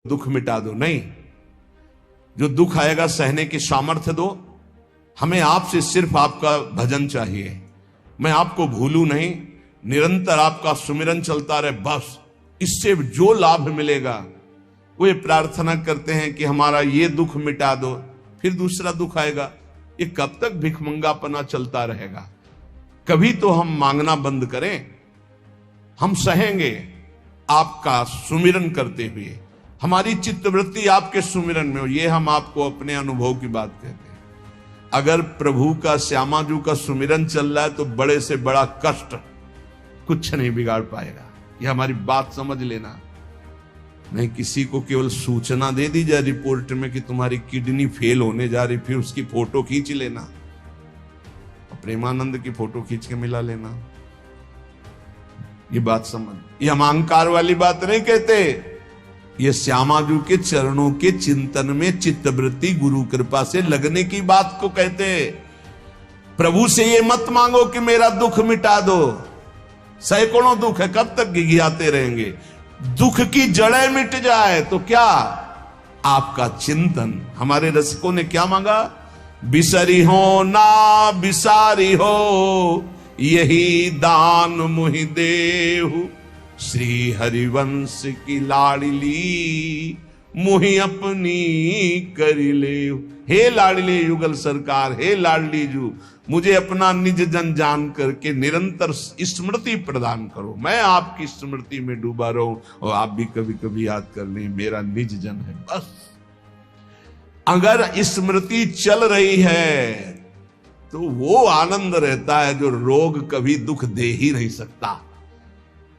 दुख मिटा दो, नहीं, जो दुख आएगा सहने की सामर्थ्य दो। हमें आपसे सिर्फ आपका भजन चाहिए, मैं आपको भूलूं नहीं, निरंतर आपका सुमिरन चलता रहे, बस इससे जो लाभ मिलेगा। वो ये प्रार्थना करते हैं कि हमारा ये दुख मिटा दो, फिर दूसरा दुख आएगा। ये कब तक भिखमंगापना चलता रहेगा? कभी तो हम मांगना बंद करें। हम सहेंगे आपका सुमिरन करते हुए, हमारी चित्तवृत्ति आपके सुमिरन में हो। ये हम आपको अपने अनुभव की बात कहते हैं। अगर प्रभु का, श्यामाजू का सुमिरन चल रहा है तो बड़े से बड़ा कष्ट कुछ नहीं बिगाड़ पाएगा। ये हमारी बात समझ लेना। नहीं किसी को केवल सूचना दे दी जाए रिपोर्ट में कि तुम्हारी किडनी फेल होने जा रही, फिर उसकी फोटो खींच लेना, प्रेमानंद की फोटो खींच के मिला लेना। ये बात समझ, ये हम अहंकार वाली बात नहीं कहते। ये श्यामाजू के चरणों के चिंतन में चित्तवृत्ति गुरु कृपा से लगने की बात को कहते। प्रभु से ये मत मांगो कि मेरा दुख मिटा दो। सैकड़ों दुख है, कब तक गिघियाते रहेंगे? दुख की जड़ें मिट जाए तो क्या? आपका चिंतन। हमारे रसिकों ने क्या मांगा? बिसरी हो ना बिसारी हो, यही दान मुहि देहु, श्री हरिवंश की लाडली मुहि अपनी करी ले। हे लाडली युगल सरकार, हे लाडली जू, मुझे अपना निज जन जान करके निरंतर स्मृति प्रदान करो। मैं आपकी स्मृति में डूबा रहूं और आप भी कभी कभी याद कर लें, मेरा निज जन है। बस अगर स्मृति चल रही है तो वो आनंद रहता है जो रोग कभी दुख दे ही नहीं सकता।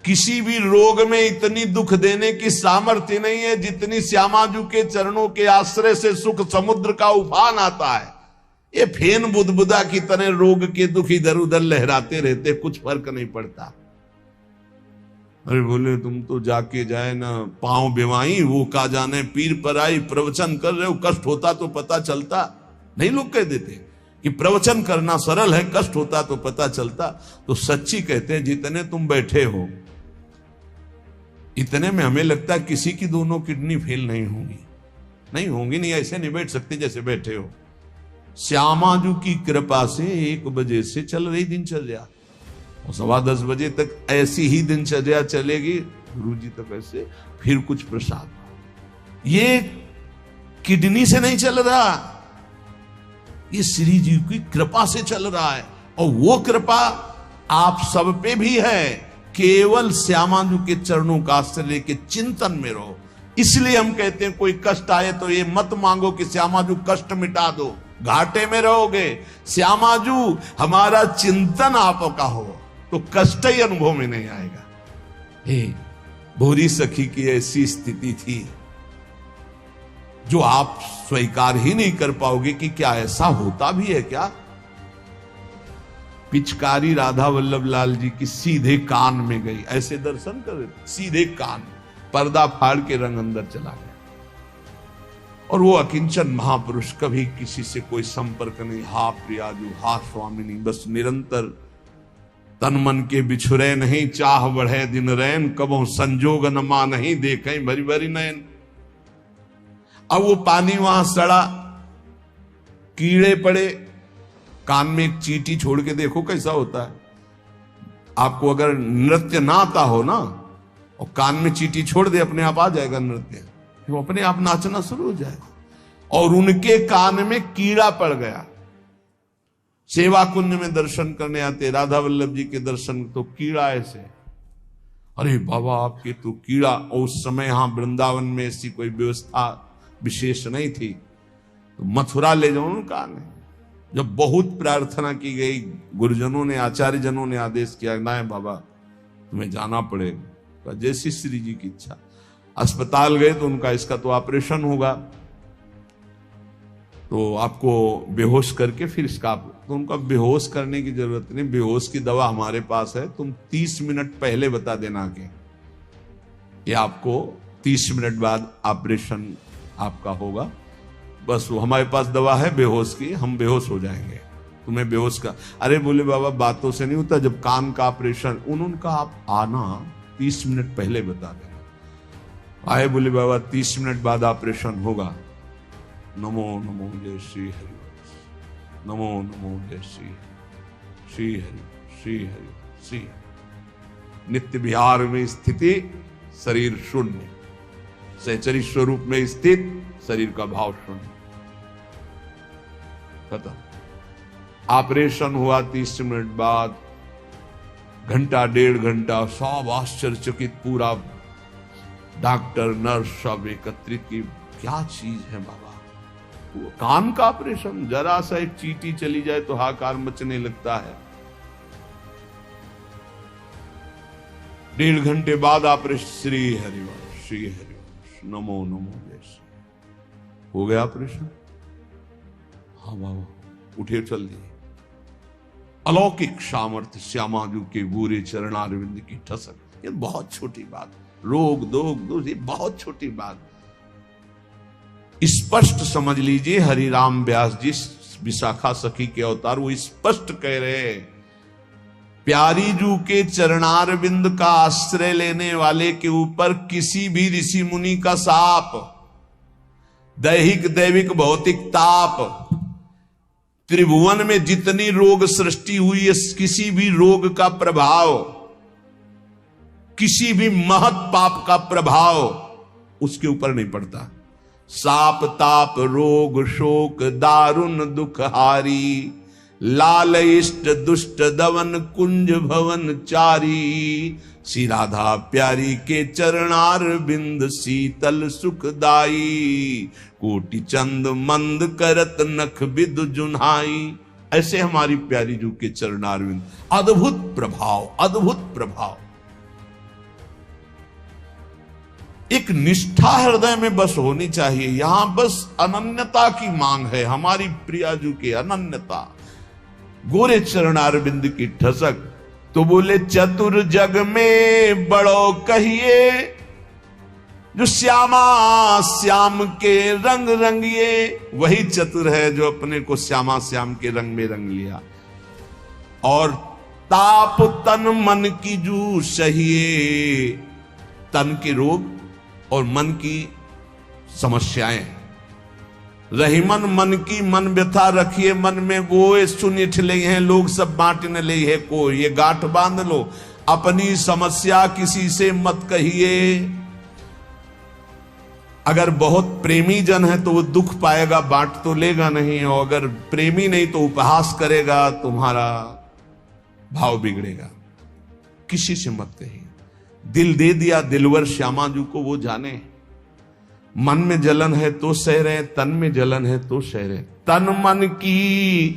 किसी भी रोग में इतनी दुख देने की सामर्थ्य नहीं है जितनी श्यामाजू के चरणों के आश्रय से सुख समुद्र का उफान आता है। ये फेन बुदबुदा की तरह रोग के दुख इधर उधर लहराते रहते, कुछ फर्क नहीं पड़ता। अरे बोले तुम तो जाके जाए ना पांव बेवाई, वो का जाने पीर पर आई, प्रवचन कर रहे हो, कष्ट होता तो पता चलता। नहीं लोग कह देते कि प्रवचन करना सरल है, कष्ट होता तो पता चलता। तो सच्ची कहते हैं जितने तुम बैठे हो इतने में हमें लगता है किसी की दोनों किडनी फेल नहीं होंगी। नहीं होंगी, नहीं ऐसे नहीं बैठ सकते जैसे बैठे हो। श्यामाजू की कृपा से 1 बजे से चल रही दिनचर्या और 10:15 बजे तक ऐसी ही दिनचर्या चलेगी, गुरुजी तक ऐसे, फिर कुछ प्रसाद। ये किडनी से नहीं चल रहा, ये श्री जी की कृपा से चल रहा है। और वो कृपा आप सब पे भी है। केवल श्यामाजू के चरणों का आश्रय लेके चिंतन में रहो। इसलिए हम कहते हैं कोई कष्ट आए तो ये मत मांगो कि श्यामाजू कष्ट मिटा दो, घाटे में रहोगे। श्यामाजू हमारा चिंतन आपका हो तो कष्ट ही अनुभव में नहीं आएगा। हे भोरी सखी की ऐसी स्थिति थी जो आप स्वीकार ही नहीं कर पाओगे कि क्या ऐसा होता भी है क्या? पिचकारी राधा वल्लभ लाल जी की सीधे कान में गई, ऐसे दर्शन कर, सीधे कान, पर्दा फाड़ के रंग अंदर चला गया। और वो अकिंचन महापुरुष, कभी किसी से कोई संपर्क नहीं। हा प्रियाजू, हा स्वामिनी, बस निरंतर तन मन के बिछुरे नहीं, चाह बढ़े दिन रैन, कबो संजोग न मा नहीं, देखें भरी भरी नयन। अब वो पानी वहां सड़ा, कीड़े पड़े, कान में एक चींटी छोड़ के देखो कैसा होता है। आपको अगर नृत्य ना आता हो ना और कान में चींटी छोड़ दे, अपने आप आ जाएगा नृत्य, वो अपने आप नाचना शुरू हो जाएगा। और उनके कान में कीड़ा पड़ गया। सेवा कुंज में दर्शन करने आते राधा वल्लभ जी के दर्शन, तो कीड़ा ऐसे, अरे बाबा आपके तो कीड़ा। और उस समय यहां वृंदावन में ऐसी कोई व्यवस्था विशेष नहीं थी, तो मथुरा ले जाओ उनका। जब बहुत प्रार्थना की गई, गुरुजनों ने, आचार्य जनों ने आदेश किया, ना बाबा तुम्हें जाना पड़ेगा, जैसी श्री जी की इच्छा। अस्पताल गए तो उनका इसका तो ऑपरेशन होगा, तो आपको बेहोश करके फिर इसका, तो उनका बेहोश करने की जरूरत नहीं, बेहोश की दवा हमारे पास है, तुम 30 मिनट पहले बता देना कि आपको 30 मिनट बाद ऑपरेशन आपका होगा। बस वो हमारे पास दवा है बेहोश की, हम बेहोश हो जाएंगे, तुम्हें बेहोश का। अरे बोले बाबा बातों से नहीं होता, जब कान का ऑपरेशन, उनका आप आना 30 मिनट पहले बता देना। आए, बोले बाबा 30 मिनट बाद ऑपरेशन होगा। नमो नमो जय श्री हरि, नमो नमो जय श्री श्री हरि श्री हरि श्री। नित्य विहार में स्थिति, शरीर शून्य, सहचरी स्वरूप में स्थित, शरीर का भाव शून्य। खत्म। ऑपरेशन हुआ 30 मिनट बाद, घंटा 1.5 घंटा सब आश्चर्यचकित, पूरा डॉक्टर नर्स सब एकत्रित की, क्या चीज है बाबा। वो कान का ऑपरेशन, जरा सा एक चींटी चली जाए तो हाहाकार मचने लगता है। 1.5 घंटे बाद ऑपरेशन, श्री हरिवंश श्री हरिवंश, नमो नमो जय श्री। हो गया ऑपरेशन। हाँ बाबा, उठे चल दिए। अलौकिक सामर्थ्य, श्यामाजू के गोरे चरणारविंद की ठसक। ये बहुत छोटी बात, रोग दोष ये बहुत छोटी बात। स्पष्ट समझ लीजिए, हरिराम व्यास जी विशाखा सखी के अवतार, वो स्पष्ट कह रहे हैं, प्यारी जू के चरणारविंद का आश्रय लेने वाले के ऊपर किसी भी ऋषि मुनि का शाप, दैहिक दैविक भौतिक ताप, त्रिभुवन में जितनी रोग सृष्टि हुई है, किसी भी रोग का प्रभाव, किसी भी महत पाप का प्रभाव उसके ऊपर नहीं पड़ता। साप ताप रोग शोक दारुण दुखहारी, लाल इष्ट दुष्ट दवन कुंज भवन चारी, श्री राधा प्यारी के चरणार बिंद शीतल सुखदाई, कोटि चंद मंद करत नख विद जुन्हाई। ऐसे हमारी प्यारी जू के चरणार बिंद, अद्भुत प्रभाव, अद्भुत प्रभाव। एक निष्ठा हृदय में बस होनी चाहिए। यहां बस अनन्यता की मांग है, हमारी प्रियाजू की अनन्यता, गोरे चरणारविंद की ठसक। तो बोले चतुर जग में बड़ो कहिए, जो श्यामा श्याम के रंग रंगिए। वही चतुर है जो अपने को श्यामा श्याम के रंग में रंग लिया। और ताप तन मन की जू सहिए, तन के रोग और मन की समस्याएं। रही मन की मन व्यथा रखिए मन में, वो सुनिठ ले हैं लोग सब बांटने ले है को। ये गांठ बांध लो, अपनी समस्या किसी से मत कहिए। अगर बहुत प्रेमी जन है तो वो दुख पाएगा, बांट तो लेगा नहीं। और अगर प्रेमी नहीं तो उपहास करेगा, तुम्हारा भाव बिगड़ेगा। किसी से मत कहिए। दिल दे दिया दिलवर श्यामाजू को, वो जाने। मन में जलन है तो सह रहे, तन में जलन है तो सह रहे। तन मन की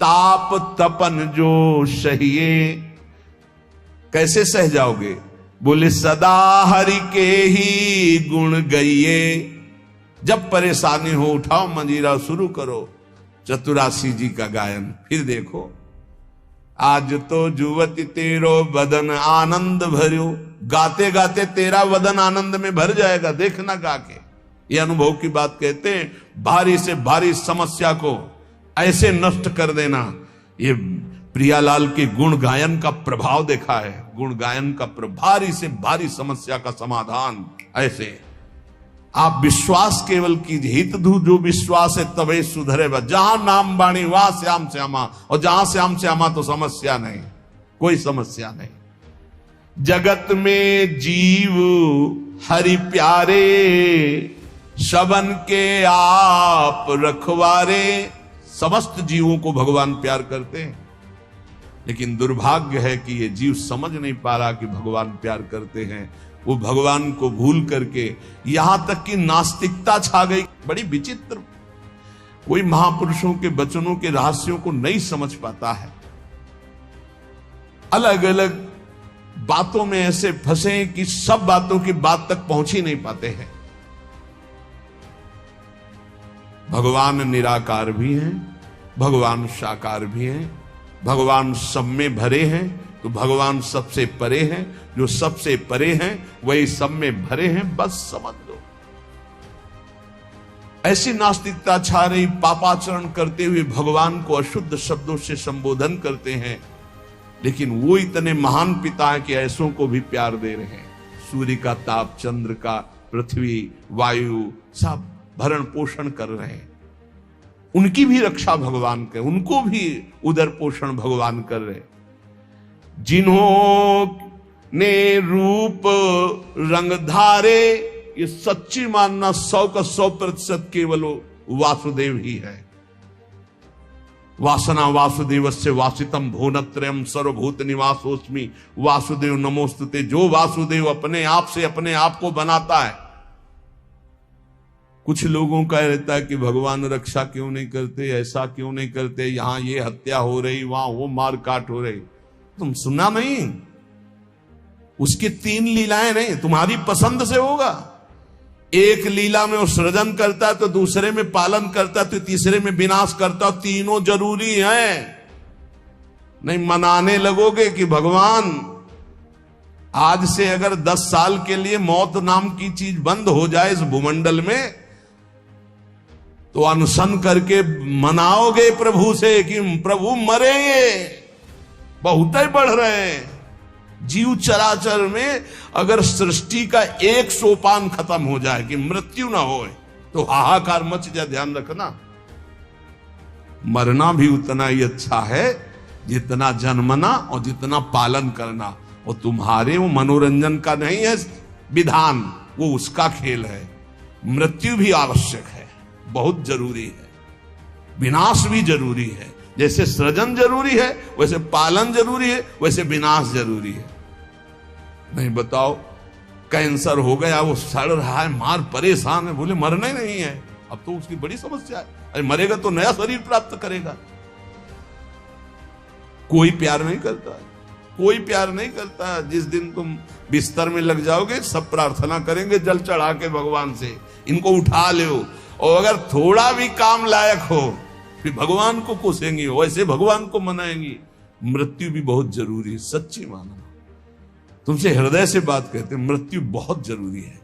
ताप तपन जो सहिए। कैसे सह जाओगे? बोले सदा हरि के ही गुण गइए। जब परेशानी हो उठाओ मंजीरा, शुरू करो चतुरासी जी का गायन। फिर देखो, आज तो जुवती तेरो बदन आनंद भर्यो। गाते गाते तेरा वदन आनंद में भर जाएगा, देखना गा के। ये अनुभव की बात कहते हैं। भारी से भारी समस्या को ऐसे नष्ट कर देना, ये प्रियालाल के गुण गायन का प्रभाव देखा है। गुण गायन का भारी से भारी समस्या का समाधान ऐसे। आप विश्वास केवल कीजिए, हित धू जो विश्वास है तबे सुधरे। जहां नाम बाणी वहां श्याम श्यामा, और जहां श्याम श्यामा तो समस्या नहीं, कोई समस्या नहीं। जगत में जीव हरि प्यारे, सबन के आप रखवारे। समस्त जीवों को भगवान प्यार करते हैं, लेकिन दुर्भाग्य है कि ये जीव समझ नहीं पा रहा कि भगवान प्यार करते हैं। वो भगवान को भूल करके यहां तक कि नास्तिकता छा गई। बड़ी विचित्र, कोई महापुरुषों के वचनों के रहस्यों को नहीं समझ पाता है। अलग अलग बातों में ऐसे फंसे कि सब बातों की बात तक पहुंच ही नहीं पाते हैं। भगवान निराकार भी हैं, भगवान साकार भी हैं, भगवान सब में भरे हैं, तो भगवान सबसे परे हैं। जो सबसे परे हैं वही सब में भरे हैं, बस समझ लो। ऐसी नास्तिकता छा रही, पापाचरण करते हुए भगवान को अशुद्ध शब्दों से संबोधन करते हैं, लेकिन वो इतने महान पिता हैं कि ऐसों को भी प्यार दे रहे हैं। सूर्य का ताप, चंद्र का, पृथ्वी वायु सब भरण पोषण कर रहे हैं, उनकी भी रक्षा भगवान कर, उनको भी उदर पोषण भगवान कर रहे। जिन्होंने रूप रंग धारे, ये सच्ची मानना 100 का 100% केवल वासुदेव ही है। वासना वासुदेवस्य वासितम भुवनत्रयम् सर्वभूत निवासोस्मि वासुदेव नमोस्तुते। जो वासुदेव अपने आप से अपने आप को बनाता है। कुछ लोगों का रहता है कि भगवान रक्षा क्यों नहीं करते, ऐसा क्यों नहीं करते, यहां ये हत्या हो रही, वहां वो मार काट हो रही। तुम सुना नहीं? उसकी 3 लीलाएं नहीं, तुम्हारी पसंद से होगा। एक लीला में वो सृजन करता है, तो दूसरे में पालन करता है, तो तीसरे में विनाश करता है। तीनों जरूरी हैं। नहीं मनाने लगोगे कि भगवान आज से अगर 10 साल के लिए मौत नाम की चीज बंद हो जाए इस भूमंडल में, तो अनशन करके मनाओगे प्रभु से कि प्रभु मरेंगे, बहुत ही बढ़ रहे हैं। जीव चराचर में अगर सृष्टि का एक सोपान खत्म हो जाए कि मृत्यु ना हो, तो हाहाकार मच जाए। ध्यान रखना, मरना भी उतना ही अच्छा है जितना जन्मना और जितना पालन करना। और तुम्हारे वो मनोरंजन का नहीं है विधान, वो उसका खेल है। मृत्यु भी आवश्यक है, बहुत जरूरी है। विनाश भी जरूरी है। जैसे सृजन जरूरी है, वैसे पालन जरूरी है, वैसे विनाश जरूरी है। नहीं बताओ, कैंसर हो गया, वो सड़ रहा है, मार परेशान है, बोले मरना ही नहीं है। अब तो उसकी बड़ी समस्या है। अरे मरेगा तो नया शरीर प्राप्त करेगा। कोई प्यार नहीं करता, कोई प्यार नहीं करता। जिस दिन तुम बिस्तर में लग जाओगे, सब प्रार्थना करेंगे जल चढ़ा के भगवान से, इनको उठा लो। और अगर थोड़ा भी काम लायक हो, फिर भगवान को कोसेंगी, वैसे भगवान को मनाएंगी। मृत्यु भी बहुत जरूरी है, सच्ची मानो। तुमसे हृदय से बात कहते हैं, मृत्यु बहुत जरूरी है।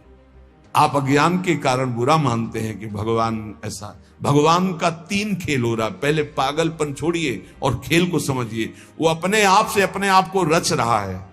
आप अज्ञान के कारण बुरा मानते हैं कि भगवान ऐसा। भगवान का 3 खेल हो रहा है। पहले पागलपन छोड़िए और खेल को समझिए। वो अपने आप से अपने आप को रच रहा है,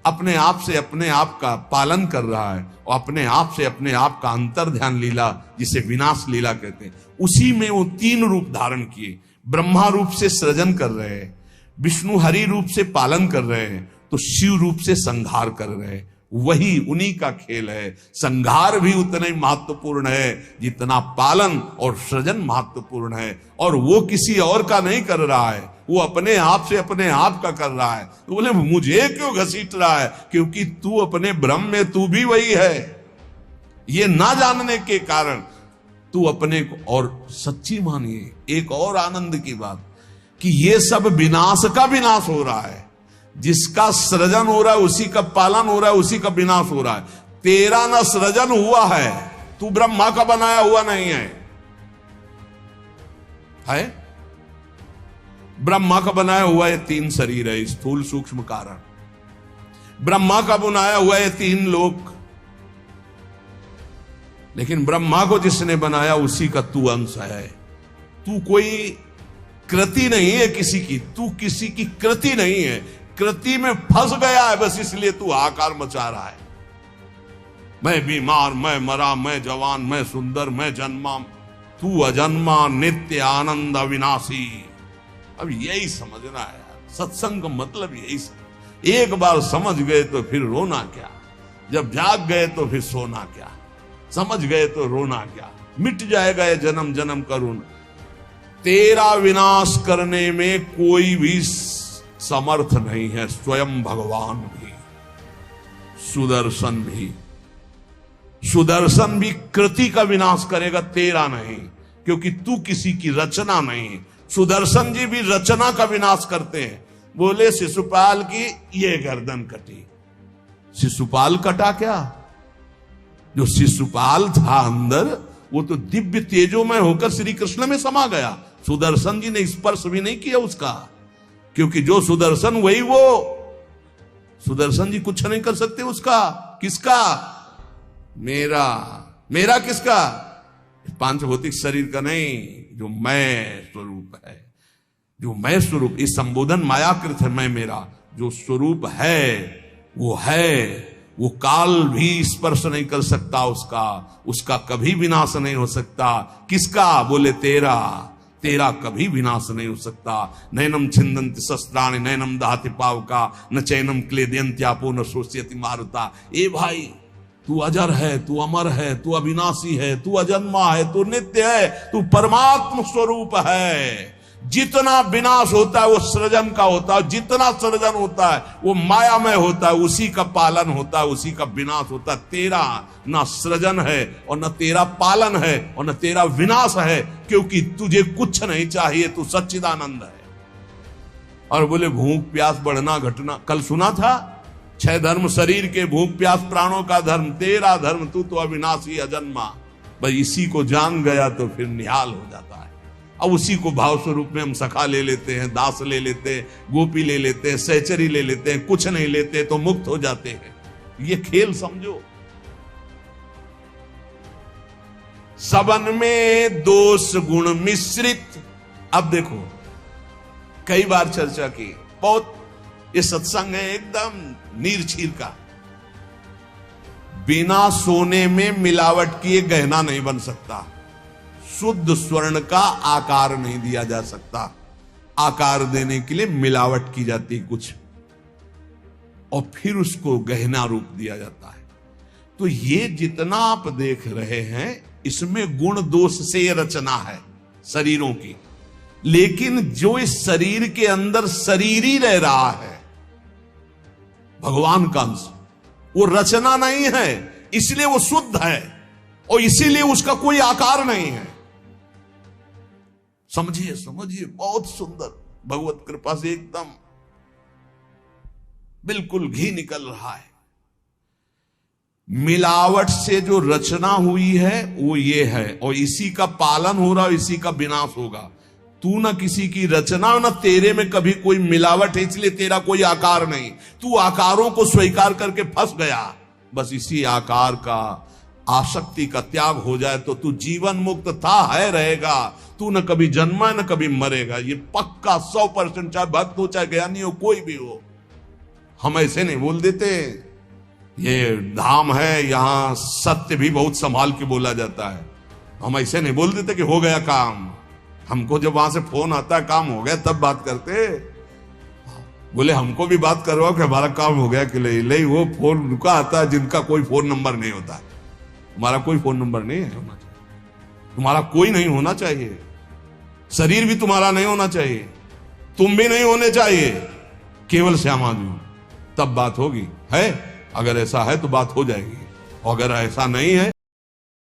अपने आप से अपने आप का पालन कर रहा है, और अपने आप से अपने आप का अंतर ध्यान लीला, जिसे विनाश लीला कहते हैं, उसी में वो 3 रूप धारण किए। ब्रह्मा रूप से सृजन कर रहे हैं, विष्णु हरि रूप से पालन कर रहे हैं, तो शिव रूप से संहार कर रहे हैं। वही उन्हीं का खेल है। संहार भी उतना ही महत्वपूर्ण है जितना पालन और सृजन महत्वपूर्ण है। और वो किसी और का नहीं कर रहा है, वो अपने आप से अपने आप का कर रहा है। तो बोले मुझे क्यों घसीट रहा है? क्योंकि तू अपने ब्रह्म में तू भी वही है। ये ना जानने के कारण तू अपने को, और सच्ची मानिए एक और आनंद की बात, कि ये सब विनाश का विनाश हो रहा है। जिसका सृजन हो रहा है उसी का पालन हो रहा है, उसी का विनाश हो रहा है। तेरा ना सृजन हुआ है, तू ब्रह्मा का बनाया हुआ नहीं है। ब्रह्मा का बनाया हुआ है 3 शरीर है, स्थूल सूक्ष्म कारण। ब्रह्मा का बनाया हुआ है 3 लोक। लेकिन ब्रह्मा को जिसने बनाया उसी का तू अंश है। तू कोई कृति नहीं है किसी की, तू किसी की कृति नहीं है। कृति में फंस गया है बस, इसलिए तू हाहाकार मचा रहा है। मैं बीमार, मैं मरा, मैं जवान, मैं सुंदर, मैं जन्मा। तू अजन्मा, नित्य आनंद अविनाशी। अब यही समझना है यार, सत्संग का मतलब यही समझ। एक बार समझ गए तो फिर रोना क्या, जब जाग गए तो फिर सोना क्या, समझ गए तो रोना क्या, मिट जाएगा ये जन्म जन्म का रोना। तेरा विनाश करने में कोई भी समर्थ नहीं है, स्वयं भगवान भी, सुदर्शन भी। सुदर्शन भी कृति का विनाश करेगा, तेरा नहीं, क्योंकि तू किसी की रचना नहीं। सुदर्शन जी भी रचना का विनाश करते हैं। बोले शिशुपाल की ये गर्दन कटी, शिशुपाल कटा क्या? जो शिशुपाल था अंदर, वो तो दिव्य तेजोमय होकर श्री कृष्ण में समा गया। सुदर्शन जी ने स्पर्श भी नहीं किया उसका, क्योंकि जो सुदर्शन वही वो। सुदर्शन जी कुछ नहीं कर सकते उसका। किसका? मेरा। मेरा किसका? 5 भौतिक शरीर का नहीं, जो मैं स्वरूप है। जो मैं स्वरूप, इस संबोधन मायाकृत है मैं मेरा। जो स्वरूप है वो है, वो काल भी स्पर्श नहीं कर सकता उसका कभी विनाश नहीं हो सकता। किसका? बोले तेरा कभी विनाश नहीं हो सकता। नैनम छिंदन्ति शस्त्राणि नैनम दहति पावका न चैनम क्लेदयन्त्यापो न शोष्यति मारुता। ए भाई, तू अजर है, तू अमर है, तू अविनाशी है, तू अजन्मा है, तू नित्य है, तू परमात्म स्वरूप है। जितना विनाश होता है वो सृजन का होता है, जितना सृजन होता है वो मायामय होता है, उसी का पालन होता है, उसी का विनाश होता है। तेरा ना सृजन है और न तेरा पालन है और न तेरा विनाश है, क्योंकि तुझे कुछ नहीं चाहिए, तू सच्चिदानंद है। और बोले भूख प्यास बढ़ना घटना, कल सुना था 6 धर्म शरीर के, भूख प्यास प्राणों का धर्म, तेरा धर्म तू तो अविनाशी अजन्मा। भाई इसी को जान गया तो फिर निहाल हो जाता है। अब उसी को भाव स्वरूप में हम सखा ले लेते हैं, दास ले लेते हैं, गोपी ले लेते हैं, सहचरी ले लेते हैं, कुछ नहीं लेते तो मुक्त हो जाते हैं। ये खेल समझो। सबन में दोष गुण मिश्रित। अब देखो, कई बार चर्चा की, बहुत ये सत्संग है एकदम नीर छीर का। बिना सोने में मिलावट किए गहना नहीं बन सकता। शुद्ध स्वर्ण का आकार नहीं दिया जा सकता। आकार देने के लिए मिलावट की जाती है कुछ, और फिर उसको गहना रूप दिया जाता है। तो ये जितना आप देख रहे हैं इसमें गुण दोष से रचना है शरीरों की, लेकिन जो इस शरीर के अंदर शरीर ही रह रहा है, भगवान का अंश, वो रचना नहीं है, इसलिए वो शुद्ध है और इसीलिए उसका कोई आकार नहीं है। समझिए समझिए, बहुत सुंदर, भगवत कृपा से एकदम बिल्कुल घी निकल रहा है। मिलावट से जो रचना हुई है वो ये है, और इसी का पालन हो रहा है, इसी का विनाश होगा। तू ना किसी की रचना, ना तेरे में कभी कोई मिलावट है, इसलिए तेरा कोई आकार नहीं। तू आकारों को स्वीकार करके फंस गया। बस इसी आकार का, आसक्ति का त्याग हो जाए तो तू जीवन मुक्त था, है, रहेगा। तू न कभी जन्मा न कभी मरेगा, ये पक्का 100%। चाहे भक्त हो चाहे ज्ञानी हो, कोई भी हो। हम ऐसे नहीं बोल देते, ये धाम है, यहां सत्य भी बहुत संभाल के बोला जाता है। हम ऐसे नहीं बोल देते कि हो गया काम। हमको जब वहां से फोन आता है काम हो गया तब बात करते। बोले हमको भी बात करवाओ कि हमारा काम हो गया कि नहीं। वो फोन रुका आता है जिनका कोई फोन नंबर नहीं होता। तुम्हारा कोई फोन नंबर नहीं है, तुम्हारा कोई नहीं होना चाहिए, शरीर भी तुम्हारा नहीं होना चाहिए, तुम भी नहीं होने चाहिए, केवल श्यामा जी, तब बात होगी। है अगर ऐसा है तो बात हो जाएगी, और अगर ऐसा नहीं है